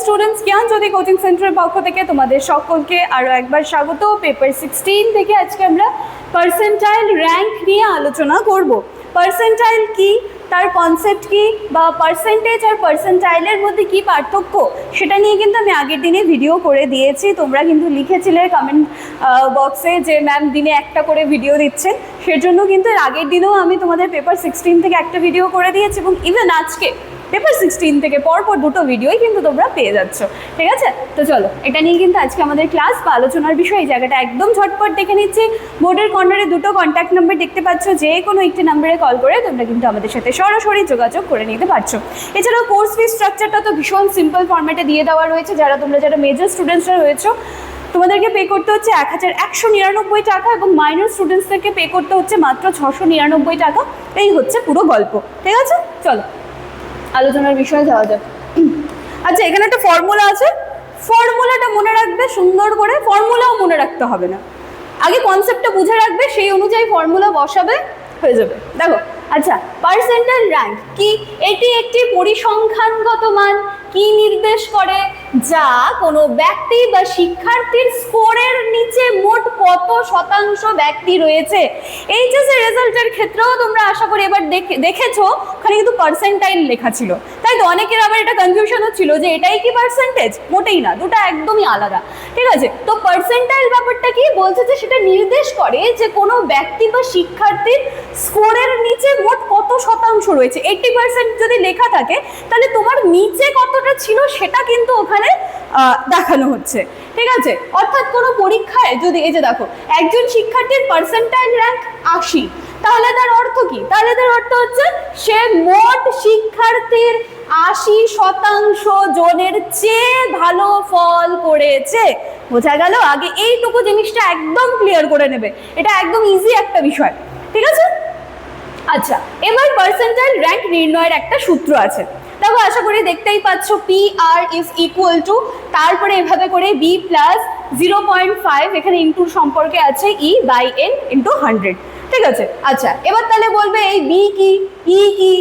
Students, জ্ঞানজ্যোতি coaching সেন্টারের পক্ষ থেকে তোমাদের সকলকে আরও একবার স্বাগত। পেপার 16 থেকে আজকে আমরা পার্সেন্টাইল র্যাঙ্ক নিয়ে আলোচনা করব। পার্সেন্টাইল কি, তার কনসেপ্ট কি, বা পার্সেন্টেজ আর পার্সেন্টাইলের মধ্যে কি পার্থক্য, সেটা নিয়ে কিন্তু আমি আগের দিনে ভিডিও করে দিয়েছি। তোমরা কিন্তু লিখেছিলে কমেন্ট বক্সে যে ম্যাম দিনে একটা করে ভিডিও দিচ্ছেন, সেজন্য কিন্তু এর আগের দিনেও আমি তোমাদের পেপার 16 থেকে একটা ভিডিও করে দিয়েছি, এবং ইভেন আজকে পেপার 16 থেকে পরপর দুটো ভিডিওই কিন্তু তোমরা পেয়ে যাচ্ছ। ঠিক আছে, তো চলো এটা নিয়ে কিন্তু আজকে আমাদের ক্লাস বা আলোচনার বিষয়। এই জায়গাটা একদম ঝটপট দেখে নিচ্ছি। বোর্ডের কর্নারে দুটো কন্ট্যাক্ট নাম্বার দেখতে পাচ্ছ, যে কোনো একটি নাম্বারে কল করে তোমরা কিন্তু আমাদের সাথে সরাসরি যোগাযোগ করে নিতে পারছো। এছাড়াও কোর্স ফি স্ট্রাকচারটা তো ভীষণ সিম্পল ফর্ম্যাটে দিয়ে দেওয়া রয়েছে। যারা মেজর স্টুডেন্টসরা রয়েছে তোমাদেরকে পে করতে হচ্ছে 1199 টাকা, এবং মাইনর স্টুডেন্টসদেরকে পে করতে হচ্ছে মাত্র 699 টাকা। এই হচ্ছে পুরো গল্প। ঠিক আছে, চলো আলোচনার বিষয়ে যাওয়া যাক। আচ্ছা, এখানে একটা ফর্মুলা আছে, ফর্মুলাটা মনে রাখবে সুন্দর করে। ফর্মুলাও মনে রাখতে হবে না, আগে কনসেপ্টটা বুঝে রাখবে, সেই অনুযায়ী ফর্মুলা বসাবে, হয়ে যাবে। দেখো, আচ্ছা, পার্সেন্টাইল র্যাঙ্ক কি? এটি একটি পরিসংখ্যানগত মান। কি নির্দেশ করে? যা কোনো ব্যক্তি বা শিক্ষার্থীর স্কোরের নিচে মোট কত শতাংশ ব্যক্তি রয়েছে। এইচএসের রেজাল্টের ক্ষেত্রেও তোমরা আশা করি এবার দেখেছো, ওখানে কিন্তু পার্সেন্টাইল লেখা ছিল, তাই তো অনেকের আবার এটা কনফিউশন হচ্ছিল যে এটাই কি পার্সেন্টেজ। মোটেই না, দুটো একদমই আলাদা। ঠিক আছে, তো পার্সেন্টাইল ব্যাপারটা কি বলছে যে সেটা নির্দেশ করে যে কোনো ব্যক্তি বা শিক্ষার্থীর স্কোরের নিচে মোট কত শতাংশ রয়েছে। 80% যদি লেখা থাকে, তাহলে তোমার নিচে কতটা ছিল সেটা কিন্তু ওখানে দেখানো হচ্ছে। ঠিক আছে, অর্থাৎ কোনো পরীক্ষায় যদি এই যে দেখো একজন শিক্ষার্থীর পার্সেন্টাইল র্যাঙ্ক 80, তাহলে তার অর্থ কি? তাহলে তার অর্থ হচ্ছে সে মোট শিক্ষার্থীর 80% জনের চেয়ে ভালো ফল করেছে। বোঝা গেল? আগে এইটুকু জিনিসটা একদম ক্লিয়ার করে নেবে, এটা একদম ইজি একটা বিষয়। ঠিক আছে, আচ্ছা, এবার পার্সেন্টাইল র্যাঙ্ক নির্ণয়ের একটা সূত্র আছে। দেখো, আশা করি দেখতেই পাচ্ছ, PR ইজ ইকুয়াল টু, তারপরে এভাবে করে B প্লাস 0.5, এখানে ইন্টুর সম্পর্কে আছে E/N ইন্টু 100। ঠিক আছে, আচ্ছা, এবার তাহলে বলবে এই B কি, E কি,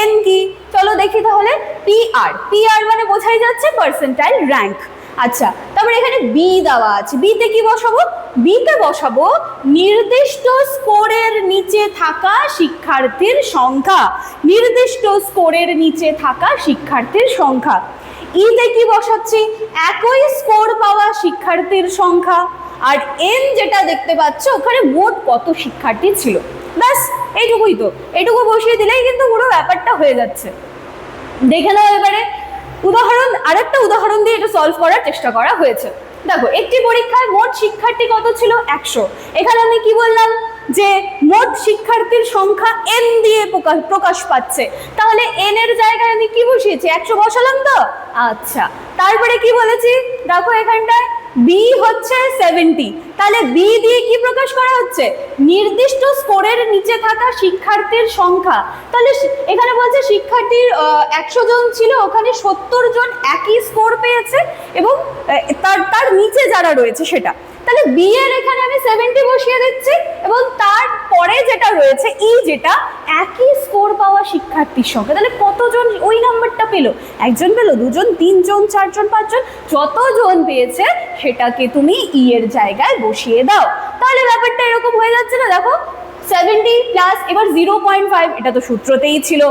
N কি? চলো দেখি তাহলে। PR মানে বোঝাই যাচ্ছে পার্সেন্টাইল র্যাঙ্ক। আচ্ছা, তারপরে এখানে বি দেওয়া আছে, বিতে কি বসাবো? বিতে বসাবো নির্দিষ্ট স্কোরের নিচে থাকা শিক্ষার্থীর সংখ্যা। নির্দিষ্ট স্কোরের নিচে থাকা শিক্ষার্থীর সংখ্যা। ইতে কি বসাচ্ছি? একই স্কোর পাওয়া শিক্ষার্থীর সংখ্যা। আর এন যেটা দেখতে পাচ্ছ, ওখানে মোট কত শিক্ষার্থী ছিল। ব্যাস এইটুকুই তো, এইটুকু বসিয়ে দিলেই কিন্তু পুরো ব্যাপারটা হয়ে যাচ্ছে। দেখে নাও এবারে উদাহরণ, আরেকটা উদাহরণ দিয়ে এটা সলভ করার চেষ্টা করা হয়েছে। দেখো, একটি পরীক্ষায় মোট শিক্ষার্থী কত ছিল? 100। এখানে আমি কি বললাম যে মোট শিক্ষার্থীর সংখ্যা n দিয়ে প্রকাশ পাচ্ছে, তাহলে n এর জায়গায় আমি কি বসিয়েছি? 100 বসালাম তো। আচ্ছা, তারপরে কি বলেছি? দেখো এখানটায় B হচ্ছে 70, তাহলে B দিয়ে কি প্রকাশ করা হচ্ছে? নির্দিষ্ট স্কোরের নিচে থাকা শিক্ষার্থীর সংখ্যা। তাহলে এখানে বলছে শিক্ষার্থীর 100 জন ছিল, ওখানে 70 জন একই স্কোর পেয়েছে, এবং তার নিচে যারা রয়েছে সেটা। তাহলে B এর এখানে আমি 70 বসিয়ে দিচ্ছি, এবং তারপরে যেটা রয়েছে E, যেটা একই স্কোর পাওয়া শিক্ষার্থীর সংখ্যা। তাহলে কতজন ওই নাম্বারটা পেলো? একজন পেলো, দুজন, তিনজন, চারজন, পাঁচজন, যতজন পেয়েছে সেটাকে তুমি E এর জায়গায় বসিয়ে দাও। তাহলে ব্যাপারটা এরকম হয়ে যাচ্ছে না? দেখো, 70 প্লাস এবার 0.5, এটা তো সূত্রতেই ছিল,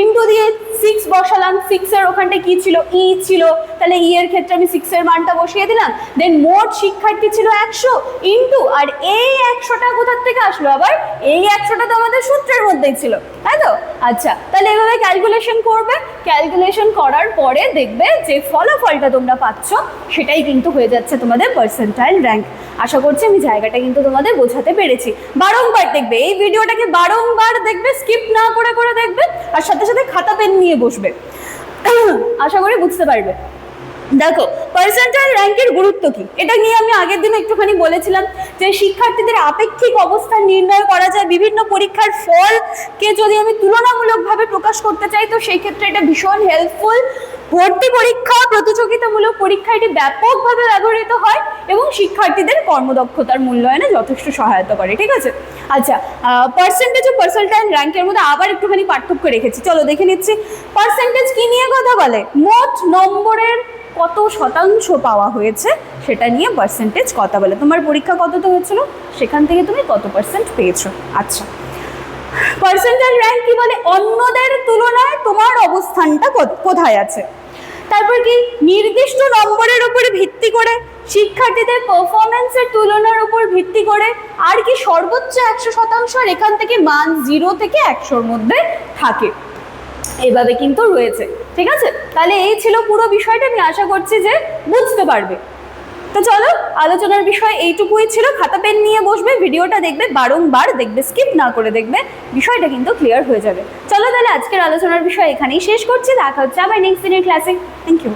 ইন্টু দিয়ে 6 বসালাম। 6 এর ওখানটা কি ছিল? E ছিল, তাহলে E এর ক্ষেত্রে আমি 6 এর মানটা বসিয়ে দিলাম। দেন মোট শিক্ষার্থী ছিল 100 ইন্টু, আর এই 100টা কোথার থেকে আসলো? আবার এই 100টা তো আমাদের সূত্রের মধ্যেই ছিল, তাই তো? আচ্ছা, তাহলে এভাবে ক্যালকুলেশন করবে। ক্যালকুলেশন করার পরে দেখবে যে ফলাফলটা তোমরা পাচ্ছ সেটাই কিন্তু হয়ে যাচ্ছে তোমাদের পার্সেন্টাইল র্যাঙ্ক। আশা করছি আমি জায়গাটা কিন্তু তোমাদের বোঝাতে পেরেছি। বারংবার দেখবে এই ভিডিওটাকে, বারংবার দেখবে, স্কিপ না করে করে দেখবে, আর সাথে সাথে খাতা পেন নিয়ে বসবে, আশা করি বুঝতে পারবে। দেখো, পার্সেন্টাইল র্যাঙ্কের গুরুত্ব কি, এটা নিয়ে আমি আগের দিন একটুখানি বলেছিলাম যে শিক্ষার্থীদের আপেক্ষিক অবস্থান নির্ণয় করা যায়। বিভিন্ন পরীক্ষার ফলকে যদি আমি তুলনামূলকভাবে প্রকাশ করতে চাই, তো সেই ক্ষেত্রে এটা ভীষণ হেল্পফুল। ভর্তি পরীক্ষা, প্রতিযোগিতামূলক পরীক্ষা এটি ব্যাপকভাবে ব্যবহৃত হয়, এবং শিক্ষার্থীদের কর্মদক্ষতার মূল্যায়নে যথেষ্ট সহায়তা করে। ঠিক আছে, আচ্ছা, পার্সেন্টেজ ও পার্সেন্টাইল র্যাঙ্কের মধ্যে আবার একটুখানি পার্থক্য রেখেছি, চলো দেখে নিচ্ছি। পার্সেন্টেজ কি নিয়ে কথা বলে? মোট নম্বরের কত শতাংশ পাওয়া হয়েছে সেটা নিয়ে পার্সেন্টেজ কথা বলে। তোমার পরীক্ষা কতটা হয়েছিল, সেখান থেকে তুমি কত পার্সেন্ট পেয়েছো। আচ্ছা, পার্সেন্টাইল র্যাঙ্ক কি বলে, অন্যদের তুলনায় তোমার অবস্থানটা কোথায় আছে। তারপর কি, নির্দিষ্ট নম্বরের উপরে ভিত্তি করে, শিক্ষার্থীদের পারফরমেন্সের তুলনার উপর ভিত্তি করে, আর কি সর্বোচ্চ 100%, আর এখান থেকে মান 0 থেকে 100-র মধ্যে থাকে, এভাবে কিন্তু রয়েছে। ঠিক আছে, তাহলে এই ছিল পুরো বিষয়টা, আমি আশা করছি যে বুঝতে পারবে। তো চলো, আলোচনার বিষয় এইটুকুই ছিল। খাতা পেন নিয়ে বসবে, ভিডিওটা দেখবে, বারংবার দেখবে, স্কিপ না করে দেখবে, বিষয়টা কিন্তু ক্লিয়ার হয়ে যাবে। চলো তাহলে আজকের আলোচনার বিষয় এখানেই শেষ করছি, দেখা হচ্ছে আবার নেক্সট দিনের ক্লাসে। Thank you.